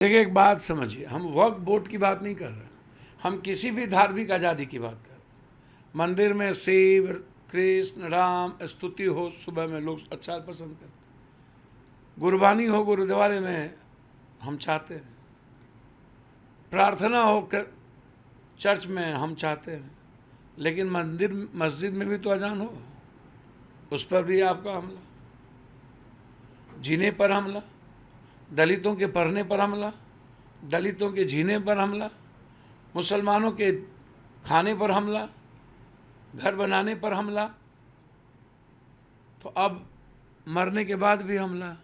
देखिए, एक बात समझिए, हम वक्फ बोर्ड की बात नहीं कर रहे, हम किसी भी धार्मिक आज़ादी की बात कर रहे। मंदिर में शिव, कृष्ण, राम स्तुति हो, सुबह में लोग अच्छा पसंद करते, गुरबानी हो गुरुद्वारे में हम चाहते हैं, प्रार्थना हो चर्च में हम चाहते हैं, लेकिन मंदिर मस्जिद में भी तो अजान हो, उस पर भी आपका हमला, जीने पर हमला, दलितों के पढ़ने पर हमला, दलितों के जीने पर हमला, मुसलमानों के खाने पर हमला, घर बनाने पर हमला, तो अब मरने के बाद भी हमला।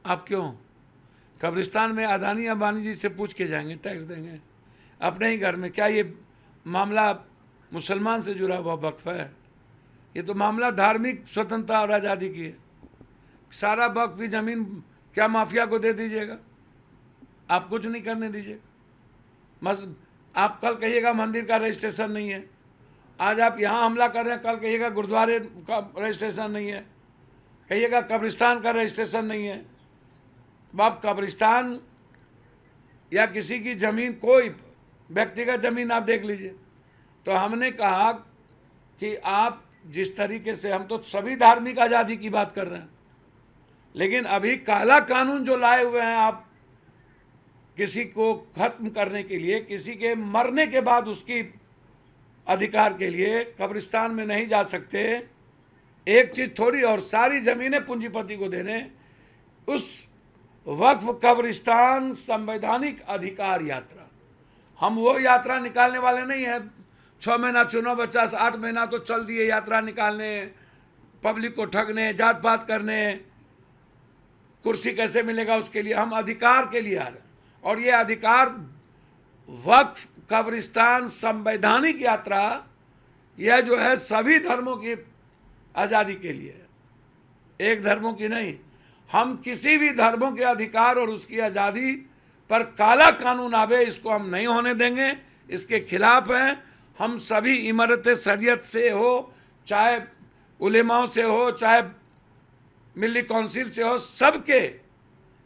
आप क्यों? कब्रिस्तान में अदानी अंबानी जी से पूछ के जाएंगे, टैक्स देंगे अपने ही घर में। क्या ये मामला मुसलमान से जुड़ा हुआ वक्फ है? ये तो मामला धार्मिक स्वतंत्रता और आज़ादी की है। सारा वक्फ की ज़मीन क्या माफिया को दे दीजिएगा? आप कुछ नहीं करने दीजिएगा। आप कल कहिएगा मंदिर का रजिस्ट्रेशन नहीं है, आज आप यहाँ हमला कर रहे हैं, कल कहिएगा गुरुद्वारे का रजिस्ट्रेशन नहीं है, कहिएगा कब्रिस्तान का रजिस्ट्रेशन नहीं है। तो आप कब्रिस्तान या किसी की ज़मीन, कोई व्यक्तिगत ज़मीन आप देख लीजिए। तो हमने कहा कि आप जिस तरीके से, हम तो सभी धार्मिक आज़ादी की बात कर रहे हैं, लेकिन अभी काला कानून जो लाए हुए हैं आप किसी को खत्म करने के लिए, किसी के मरने के बाद उसकी अधिकार के लिए कब्रिस्तान में नहीं जा सकते, एक चीज़ थोड़ी और सारी ज़मीनें पूंजीपति को देने। उस वक्फ कब्रिस्तान संवैधानिक अधिकार यात्रा, हम वो यात्रा निकालने वाले नहीं हैं। 6 महीना चुनाव बचा, 8 महीना तो चल दिए यात्रा निकालने, पब्लिक को ठगने, जात पात करने, कुर्सी कैसे मिलेगा उसके लिए। हम अधिकार के लिए आ रहे हैं, और ये अधिकार वक्फ कब्रिस्तान संवैधानिक यात्रा, यह जो है सभी धर्मों की आज़ादी के लिए है, एक धर्मों की नहीं। हम किसी भी धर्मों के अधिकार और उसकी आज़ादी पर काला कानून आवे, इसको हम नहीं होने देंगे, इसके खिलाफ हैं। हम सभी इमारत शरीयत से हो, चाहे उलेमाओं से हो, चाहे मिली काउंसिल से हो, सबके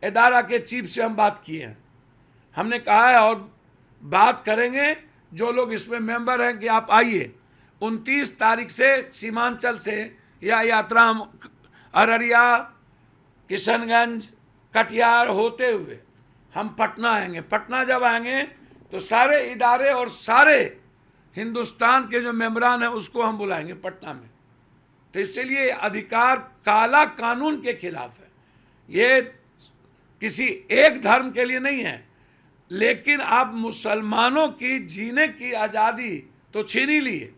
इदारा के चीफ से हम बात किए हैं। हमने कहा है और बात करेंगे, जो लोग इसमें मेंबर हैं कि आप आइए। 29 तारीख से सीमांचल से यह यात्रा हम अररिया, किशनगंज, कटिहार होते हुए हम पटना आएंगे। पटना जब आएंगे तो सारे इदारे और सारे हिंदुस्तान के जो मेंबरान हैं उसको हम बुलाएंगे पटना में। तो इसलिए अधिकार काला कानून के खिलाफ है, ये किसी एक धर्म के लिए नहीं है। लेकिन आप मुसलमानों की जीने की आज़ादी तो छीन ही लिए,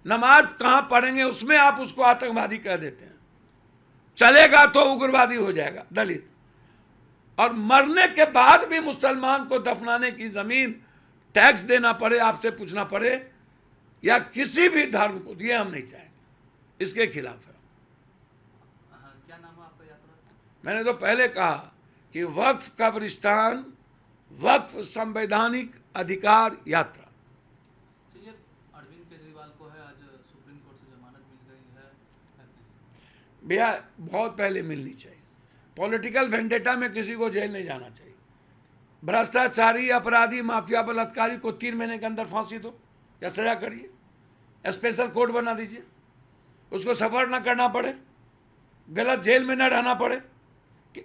नमाज कहाँ पढ़ेंगे उसमें आप उसको आतंकवादी कह देते हैं, चलेगा तो उग्रवादी हो जाएगा दलित। और मरने के बाद भी मुसलमान को दफनाने की ज़मीन टैक्स देना पड़े, आपसे पूछना पड़े, या किसी भी धर्म को, ये हम नहीं चाहेंगे, इसके खिलाफ है। क्या नाम है आपका यात्रा? मैंने तो पहले कहा कि वक्फ कब्रिस्तान वक्फ संवैधानिक अधिकार यात्रा। चलिए, अरविंद केजरीवाल को है आज सुप्रीम कोर्ट से जमानत मिल गई है। भैया बहुत पहले मिलनी चाहिए। पॉलिटिकल वेंडेटा में किसी को जेल नहीं जाना चाहिए। भ्रष्टाचारी, अपराधी, माफिया, बलात्कारी को 3 महीने के अंदर फांसी दो या सजा करिए, स्पेशल कोर्ट बना दीजिए, उसको सफर ना करना पड़े, गलत जेल में ना रहना पड़े।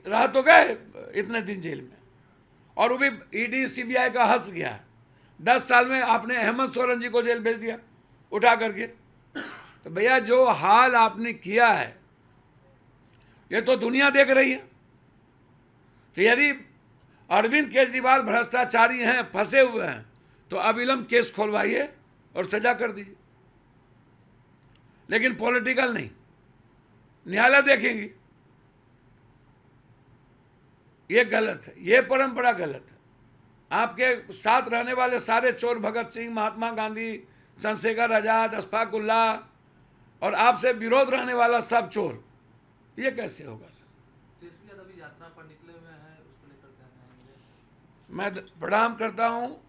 रह तो गए इतने दिन जेल में, और वो भी ईडी सीबीआई का हंस गया है। 10 साल में आपने अहमद सोरेन जी को जेल भेज दिया उठा करके। तो भैया जो हाल आपने किया है ये तो दुनिया देख रही है। तो यदि अरविंद केजरीवाल भ्रष्टाचारी हैं, फंसे हुए हैं, तो अविलंब केस खोलवाइए और सजा कर दीजिए, लेकिन पॉलिटिकल नहीं, न्यायालय देखेंगी। ये गलत है, ये परंपरा गलत है। आपके साथ रहने वाले सारे चोर, भगत सिंह, महात्मा गांधी, चंद्रशेखर आजाद, अशफाक उल्लाह, और आपसे विरोध रहने वाला सब चोर, ये कैसे होगा सर? तो इसलिए अभी यात्रा पर निकले हुए हैं, उसको लेकर क्या कहेंगे? मैं प्रणाम करता हूँ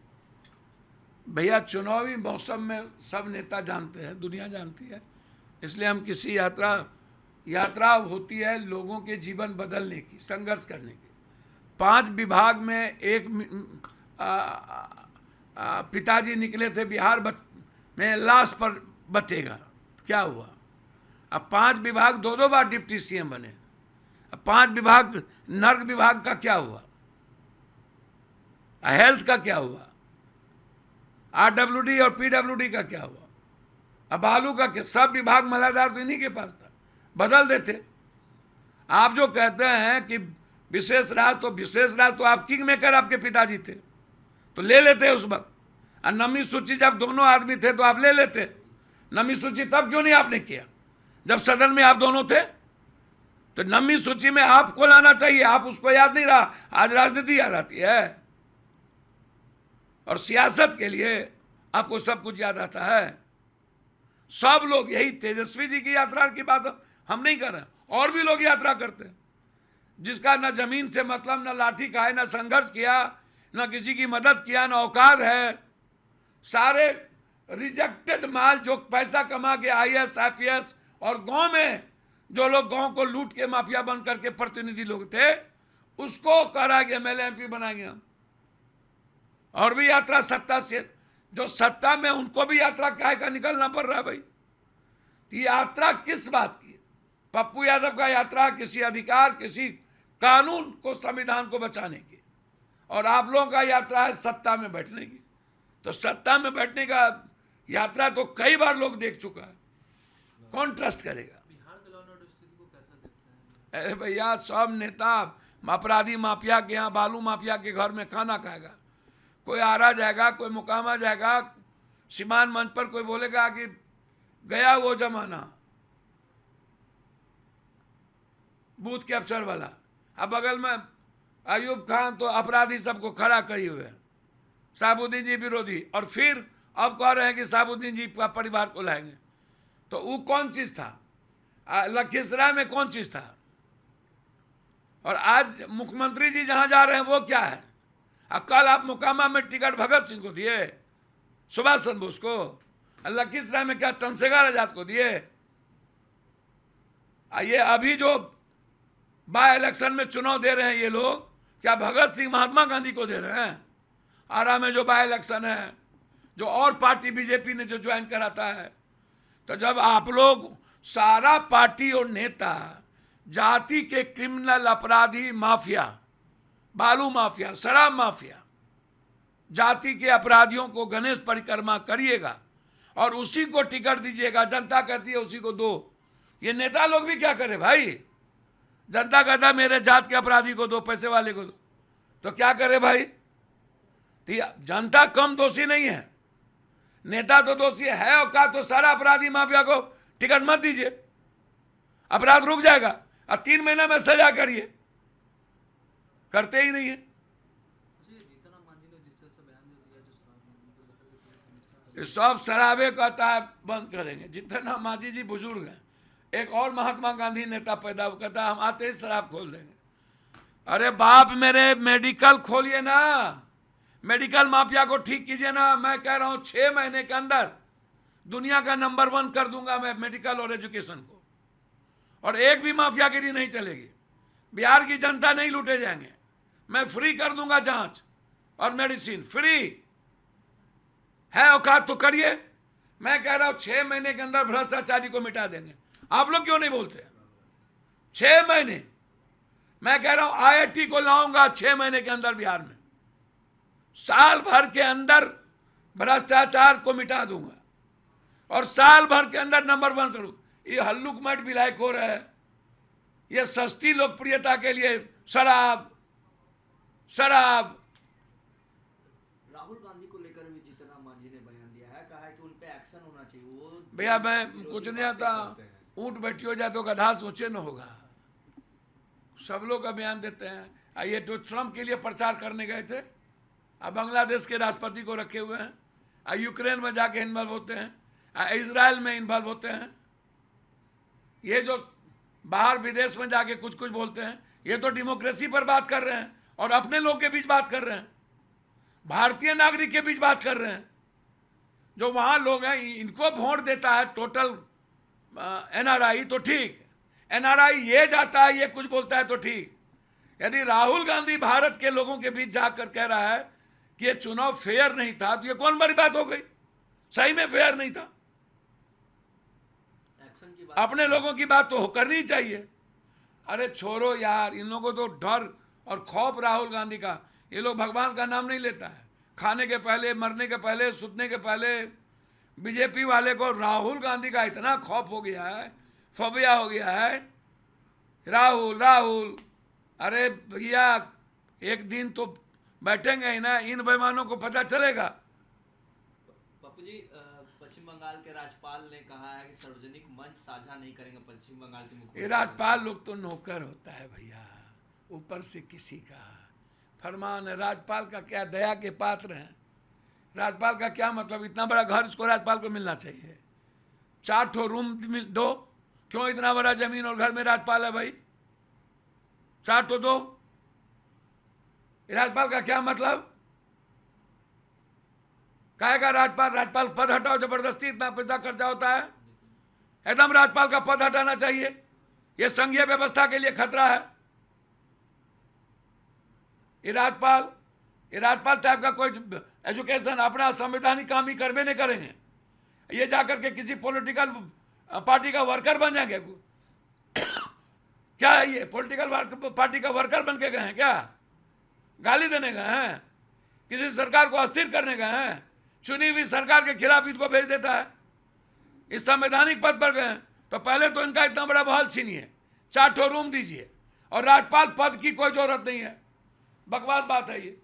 भैया। चुनावी मौसम में सब नेता जानते हैं, दुनिया जानती है, इसलिए हम किसी यात्रा होती है लोगों के जीवन बदलने की, संघर्ष करने की। 5 विभाग में एक पिताजी निकले थे बिहार में लाश पर बटेगा, क्या हुआ? अब 5 विभाग 2-2 बार डिप्टी सीएम बने। अब 5 विभाग, नर्क विभाग का क्या हुआ? हेल्थ का क्या हुआ? आरडब्ल्यूडी और पीडब्ल्यूडी का क्या हुआ? अब बालू का क्या? सब विभाग मलादार तो इन्हीं के पास था, बदल देते। आप जो कहते हैं कि विशेष राज, तो विशेष राज तो आप किंग मेकर आपके पिताजी थे, तो ले लेते उस वक्त। और नमी सूची जब दोनों आदमी थे तो आप ले लेते। नमी सूची तब क्यों नहीं आपने किया जब सदन में आप दोनों थे? तो नमी सूची में आपको लाना चाहिए, आप उसको याद नहीं रहा। आज राजनीति याद आती है और सियासत के लिए आपको सब कुछ याद आता है। सब लोग, यही तेजस्वी जी की यात्रा की बात हम नहीं कर रहे, और भी लोग यात्रा करते हैं जिसका न जमीन से मतलब, न लाठी का है, न संघर्ष किया, न किसी की मदद किया, न औकात है। सारे रिजेक्टेड माल जो पैसा कमा के आईएएस आईपीएस और गांव में जो लोग गांव को लूट के माफिया बन करके प्रतिनिधि लोग थे, उसको करा के एमएलए एमपी बनाएंगे हम। और भी यात्रा सत्ता से, जो सत्ता में उनको भी यात्रा काहे का निकलना पड़ रहा है भाई? ये यात्रा किस बात की? पप्पू यादव का यात्रा किसी अधिकार, किसी कानून को, संविधान को बचाने की, और आप लोगों का यात्रा है सत्ता में बैठने की। तो सत्ता में बैठने का यात्रा तो कई बार लोग देख चुका है, कौन ट्रस्ट करेगा? बिहार के लॉ एंड ऑर्डर स्थिति को कैसा देखते हैं? अरे भैया, सब नेता अपराधी माफिया के यहाँ, बालू माफिया के घर में खाना खाएगा। कोई आरा जाएगा, कोई मुकामा जाएगा, सीमान मंच पर कोई बोलेगा कि गया वो जमाना, बूथ कैप्चर वाला। अब बगल में अयूब खान तो अपराधी सबको खड़ा करे हुए हैं, साबुद्दीन जी विरोधी, और फिर अब कह रहे हैं कि साबुद्दीन जी का परिवार को लाएंगे। तो वो कौन चीज था? लखीसराय में कौन चीज था? और आज मुख्यमंत्री जी जहां जा रहे हैं वो क्या है? कल आप मोकामा में टिकट भगत सिंह को दिए, सुभाष चंद्र बोस को, लखीसराय में क्या चंद्रशेखर आजाद को दिए? ये अभी जो बाय इलेक्शन में चुनाव दे रहे हैं ये लोग, क्या भगत सिंह महात्मा गांधी को दे रहे हैं? आरा में जो बाय इलेक्शन है, जो और पार्टी बीजेपी ने जो ज्वाइन कराता है, तो जब आप लोग सारा पार्टी और नेता जाति के क्रिमिनल अपराधी माफिया, बालू माफिया, शराब माफिया, जाति के अपराधियों को गणेश परिक्रमा करिएगा और उसी को टिकट दीजिएगा। जनता कहती है उसी को दो। ये नेता लोग भी क्या करे भाई? जनता कहता है मेरे जात के अपराधी को दो, पैसे वाले को दो, तो क्या करे भाई? तो जनता कम दोषी नहीं है, नेता तो दोषी है। और का तो सारा अपराधी माफिया को टिकट मत दीजिए, अपराध रुक जाएगा, और 3 महीना में सजा करिए, करते ही नहीं है। सब शराबे कहता है बंद करेंगे। जितना मांझी जी बुजुर्ग हैं, एक और महात्मा गांधी नेता पैदा हुआ, कहता है हम आते ही शराब खोल देंगे। अरे बाप मेरे, मेडिकल खोलिए ना, मेडिकल माफिया को ठीक कीजिए ना। मैं कह रहा हूं 6 महीने के अंदर दुनिया का नंबर 1 कर दूंगा मैं मेडिकल और एजुकेशन को, और एक भी माफियागिरी नहीं चलेगी। बिहार की जनता नहीं लूटे जाएंगे। मैं फ्री कर दूंगा जांच और मेडिसिन, फ्री है। औकात तो करिए। मैं कह रहा हूं 6 महीने के अंदर भ्रष्टाचारी को मिटा देंगे। आप लोग क्यों नहीं बोलते? 6 महीने। मैं कह रहा हूं आईआईटी को लाऊंगा 6 महीने के अंदर बिहार में। साल भर के अंदर भ्रष्टाचार को मिटा दूंगा और साल भर के अंदर नंबर 1 करूं। ये हल्लुक मट विलायक हो रहा है, ये सस्ती लोकप्रियता के लिए शराब शराब। राहुल गांधी को लेकर भी जितना मांझी ने बयान दिया है, कहा है कि उन पे एक्शन होना चाहिए। वो भैया मैं कुछ नहीं आता, ऊंट बैठी हो जाए तो गधा सोचे न होगा। सब लोग का बयान देते हैं। ये तो ट्रंप के लिए प्रचार करने गए थे, अब बांग्लादेश के राष्ट्रपति को रखे हुए हैं, यूक्रेन में जाके इन्वॉल्व होते हैं, इजराइल में इन्वॉल्व होते हैं। ये जो बाहर विदेश में जाके कुछ कुछ बोलते हैं, ये तो डेमोक्रेसी पर बात कर रहे हैं और अपने लोग के बीच बात कर रहे हैं, भारतीय नागरिक के बीच बात कर रहे हैं। जो वहाँ लोग हैं इनको वोट देता है टोटल एनआरआई तो ठीक, एनआरआई ये जाता है ये कुछ बोलता है तो ठीक। यदि राहुल गांधी भारत के लोगों के बीच जाकर कह रहा है कि ये चुनाव फेयर नहीं था, तो ये कौन बड़ी बात हो गई? सही में फेयर नहीं था। एक्शन की अपने लोगों की बात तो करनी चाहिए। अरे छोड़ो यार, इन लोगों को तो डर और खौफ राहुल गांधी का। ये लोग भगवान का नाम नहीं लेता है। खाने के पहले, मरने के पहले, सुतने के पहले बीजेपी वाले को राहुल गांधी का इतना खौफ हो गया है, फोबिया हो गया है। राहुल राहुल, अरे भैया एक दिन तो बैठेंगे ही ना, इन बेईमानों को पता चलेगा। पप्पू जी, पश्चिम बंगाल के राज्यपाल ने कहा है कि सार्वजनिक मंच साझा नहीं करेंगे पश्चिम बंगाल के मुख्यमंत्री। ये राज्यपाल लोग तो नौकर होता है भैया, ऊपर से किसी का फरमान है। राज्यपाल का क्या दया के पात्र हैं? राज्यपाल का क्या मतलब? इतना बड़ा घर इसको राज्यपाल को मिलना चाहिए। 4 ठो रूम दो, क्यों इतना बड़ा जमीन और घर में राज्यपाल है भाई? 4 ठो दो। राज्यपाल का क्या मतलब? कहेगा राज्यपाल पद हटाओ जबरदस्ती, इतना पैसा खर्चा होता है। एकदम राज्यपाल का पद हटाना चाहिए। यह संघीय व्यवस्था के लिए खतरा है। ये राज्यपाल टाइप का कोई एजुकेशन अपना संवैधानिक काम ही करवे नहीं करेंगे। ये जाकर के किसी पॉलिटिकल पार्टी का वर्कर बन जाएंगे। क्या है ये? पॉलिटिकल पार्टी का वर्कर बन के गए हैं क्या? गाली देने गए हैं? किसी सरकार को अस्थिर करने गए हैं? चुनी हुई सरकार के खिलाफ इनको भेज देता है। इस संवैधानिक पद पर गए तो पहले तो इनका इतना बड़ा बहल छीनिए, 4 ठो रूम दीजिए, और राज्यपाल पद की कोई जरूरत नहीं है। बकवास बात है ये।